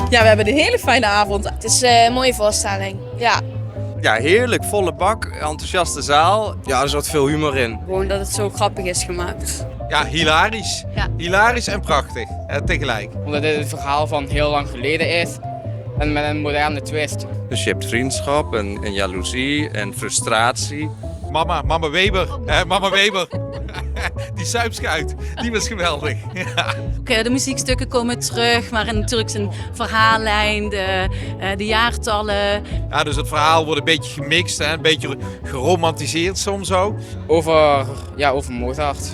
Ja, we hebben een hele fijne avond. Het is een mooie voorstelling. Ja. Ja, heerlijk, volle bak, enthousiaste zaal. Ja, er zat veel humor in. Gewoon dat het zo grappig is gemaakt. Ja, hilarisch. Ja. Hilarisch en prachtig, tegelijk. Omdat dit het verhaal van heel lang geleden is en met een moderne twist. Dus je hebt vriendschap en jaloezie en frustratie. Mama Weber, Mama Weber. Die suipschuit, die was geweldig. Ja. De muziekstukken komen terug, maar natuurlijk zijn verhaallijn, de jaartallen. Ja, dus het verhaal wordt een beetje gemixt, een beetje geromantiseerd soms ook. Over Mozart,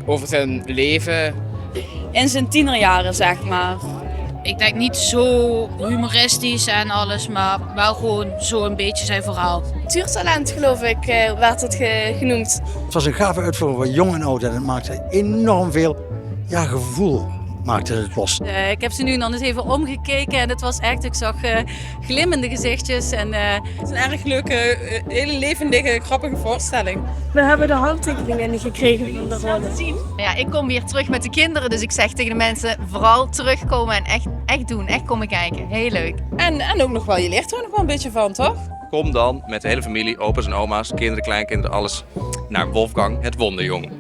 over zijn leven. In zijn tienerjaren, zeg maar. Ik denk niet zo humoristisch en alles, maar wel gewoon zo een beetje zijn verhaal. Natuurtalent, geloof ik, werd het genoemd. Het was een gave uitvoering van jong en oud en het maakte enorm veel gevoel maakte het los. Ik heb ze nu dan eens even omgekeken en het was echt, ik zag glimmende gezichtjes. En, Het is een erg leuke, hele levendige, grappige voorstelling. We hebben de handtekeningen gekregen van de rollen. Ja, ik kom weer terug met de kinderen, dus ik zeg tegen de mensen vooral terugkomen en echt doen, echt komen kijken. Heel leuk. En ook nog wel, je leert er nog wel een beetje van, toch? Kom dan met de hele familie, opa's en oma's, kinderen, kleinkinderen, alles naar Wolfgang het Wonderjong.